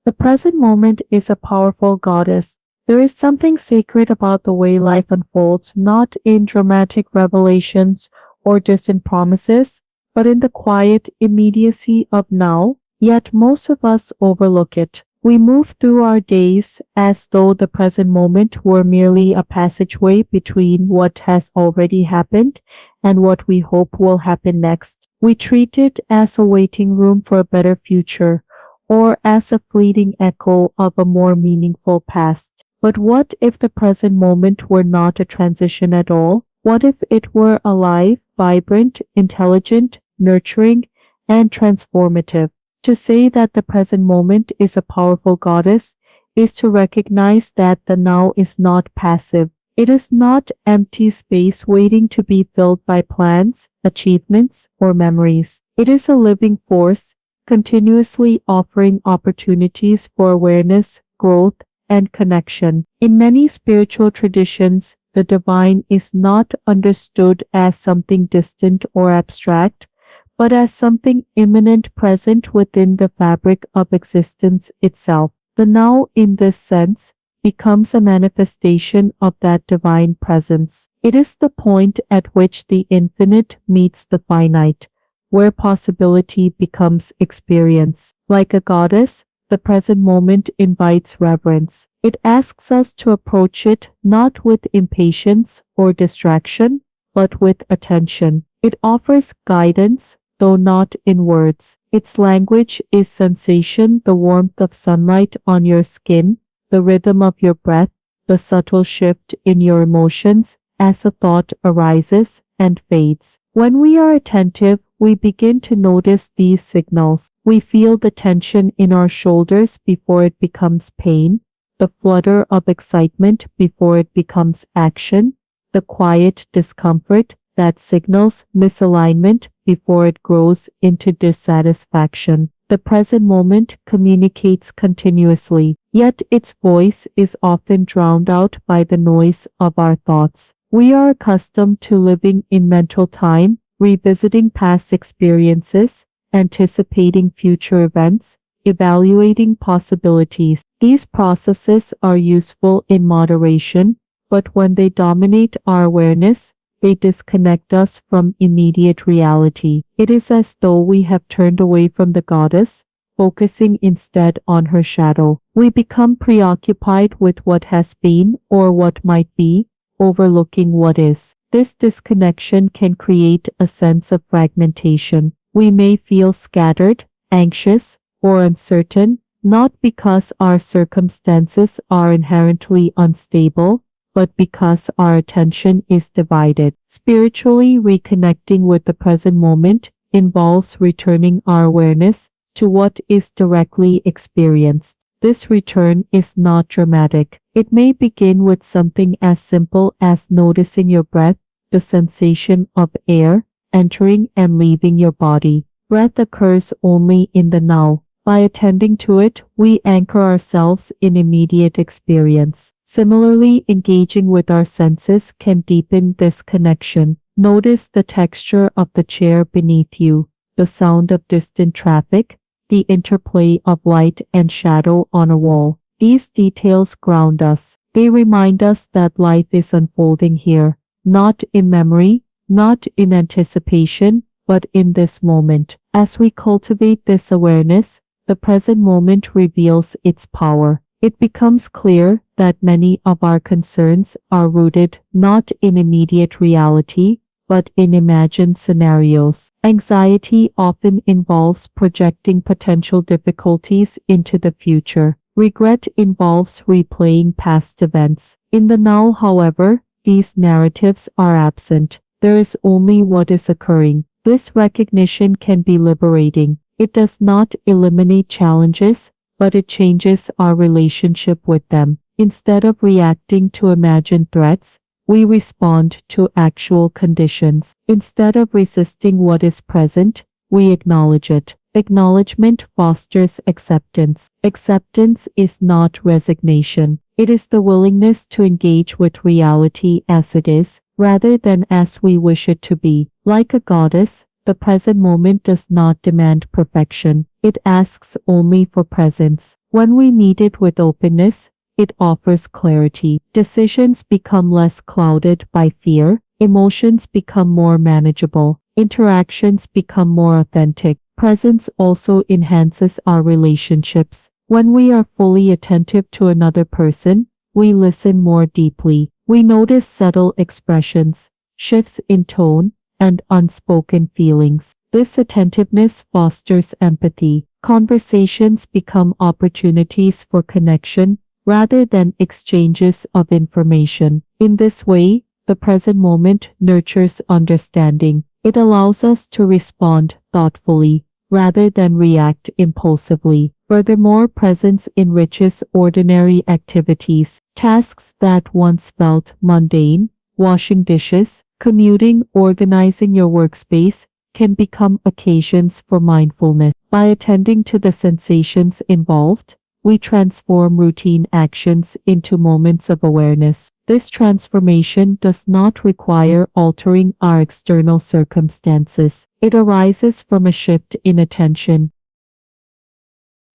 The present moment is a powerful goddess. There is something sacred about the way life unfolds, not in dramatic revelations or distant promises, but in the quiet immediacy of now, yet most of us overlook it. We move through our days as though the present moment were merely a passageway between what has already happened and what we hope will happen next. We treat it as a waiting room for a better future, or as a fleeting echo of a more meaningful past. But what if the present moment were not a transition at all? What if it were alive, vibrant, intelligent, nurturing, and transformative? To say that the present moment is a powerful goddess is to recognize that the now is not passive. It is not empty space waiting to be filled by plans, achievements, or memories. It is a living force, continuously offering opportunities for awareness, growth, and connection. In many spiritual traditions, the divine is not understood as something distant or abstract, but as something immanent present within the fabric of existence itself. The now, in this sense, becomes a manifestation of that divine presence. It is the point at which the infinite meets the finite, where possibility becomes experience. Like a goddess, the present moment invites reverence. It asks us to approach it not with impatience or distraction, but with attention. It offers guidance, though not in words. Its language is sensation, the warmth of sunlight on your skin, the rhythm of your breath, the subtle shift in your emotions as a thought arises and fades. When we are attentive, we begin to notice these signals. We feel the tension in our shoulders before it becomes pain, the flutter of excitement before it becomes action, the quiet discomfort that signals misalignment before it grows into dissatisfaction. The present moment communicates continuously, yet its voice is often drowned out by the noise of our thoughts. We are accustomed to living in mental time, revisiting past experiences, anticipating future events, evaluating possibilities. These processes are useful in moderation, but when they dominate our awareness, they disconnect us from immediate reality. It is as though we have turned away from the goddess, focusing instead on her shadow. We become preoccupied with what has been or what might be, overlooking what is. This disconnection can create a sense of fragmentation. We may feel scattered, anxious, or uncertain, not because our circumstances are inherently unstable, but because our attention is divided. Spiritually, reconnecting with the present moment involves returning our awareness to what is directly experienced. This return is not dramatic. It may begin with something as simple as noticing your breath, the sensation of air entering and leaving your body. Breath occurs only in the now. By attending to it, we anchor ourselves in immediate experience. Similarly, engaging with our senses can deepen this connection. Notice the texture of the chair beneath you, the sound of distant traffic, the interplay of light and shadow on a wall. These details ground us. They remind us that life is unfolding here, not in memory, not in anticipation, but in this moment. As we cultivate this awareness, the present moment reveals its power. It becomes clear that many of our concerns are rooted not in immediate reality, but in imagined scenarios. Anxiety often involves projecting potential difficulties into the future. Regret involves replaying past events. In the now, however, these narratives are absent. There is only what is occurring. This recognition can be liberating. It does not eliminate challenges, but it changes our relationship with them. Instead of reacting to imagined threats, we respond to actual conditions. Instead of resisting what is present, we acknowledge it. Acknowledgement fosters acceptance. Acceptance is not resignation. It is the willingness to engage with reality as it is, rather than as we wish it to be. Like a goddess, the present moment does not demand perfection. It asks only for presence. When we meet it with openness, it offers clarity. Decisions become less clouded by fear, emotions become more manageable, interactions become more authentic. Presence also enhances our relationships. When we are fully attentive to another person, we listen more deeply. We notice subtle expressions, shifts in tone, and unspoken feelings. This attentiveness fosters empathy. Conversations become opportunities for connection rather than exchanges of information. In this way, the present moment nurtures understanding. It allows us to respond thoughtfully rather than react impulsively. Furthermore, presence enriches ordinary activities. Tasks that once felt mundane, washing dishes, commuting, organizing your workspace, can become occasions for mindfulness. By attending to the sensations involved, we transform routine actions into moments of awareness. This transformation does not require altering our external circumstances. It arises from a shift in attention.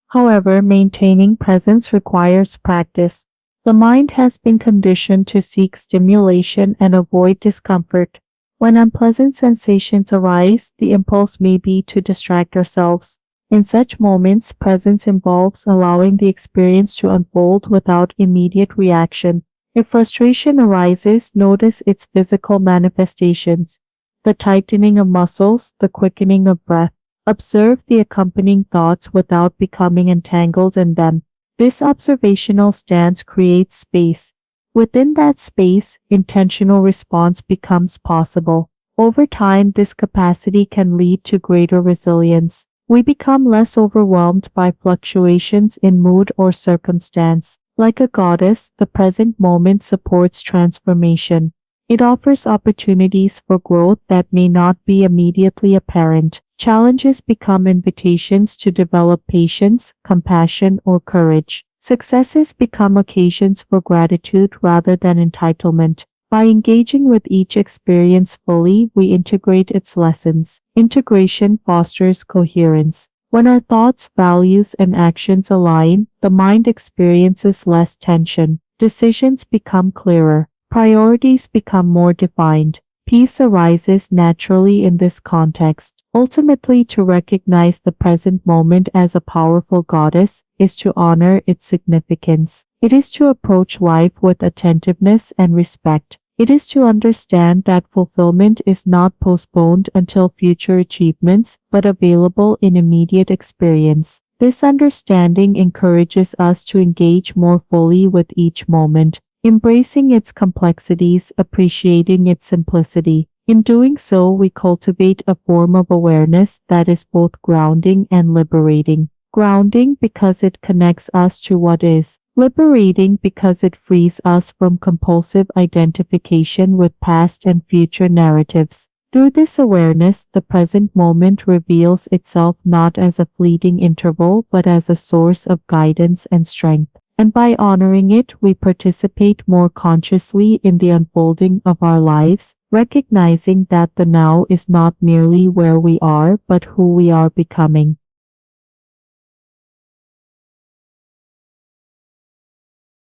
However, maintaining presence requires practice. The mind has been conditioned to seek stimulation and avoid discomfort. When unpleasant sensations arise, the impulse may be to distract ourselves. In such moments, presence involves allowing the experience to unfold without immediate reaction. If frustration arises, notice its physical manifestations, the tightening of muscles, the quickening of breath. Observe the accompanying thoughts without becoming entangled in them. This observational stance creates space. Within that space, intentional response becomes possible. Over time, this capacity can lead to greater resilience. We become less overwhelmed by fluctuations in mood or circumstance. Like a goddess, the present moment supports transformation. It offers opportunities for growth that may not be immediately apparent. Challenges become invitations to develop patience, compassion, or courage. Successes become occasions for gratitude rather than entitlement. By engaging with each experience fully, we integrate its lessons. Integration fosters coherence. When our thoughts, values, and actions align, the mind experiences less tension. Decisions become clearer. Priorities become more defined. Peace arises naturally in this context. Ultimately, to recognize the present moment as a powerful goddess is to honor its significance. It is to approach life with attentiveness and respect. It is to understand that fulfillment is not postponed until future achievements, but available in immediate experience. This understanding encourages us to engage more fully with each moment, embracing its complexities, appreciating its simplicity. In doing so, we cultivate a form of awareness that is both grounding and liberating. Grounding because it connects us to what is. Liberating because it frees us from compulsive identification with past and future narratives. Through this awareness, the present moment reveals itself not as a fleeting interval but as a source of guidance and strength. And by honoring it, we participate more consciously in the unfolding of our lives, recognizing that the now is not merely where we are but who we are becoming.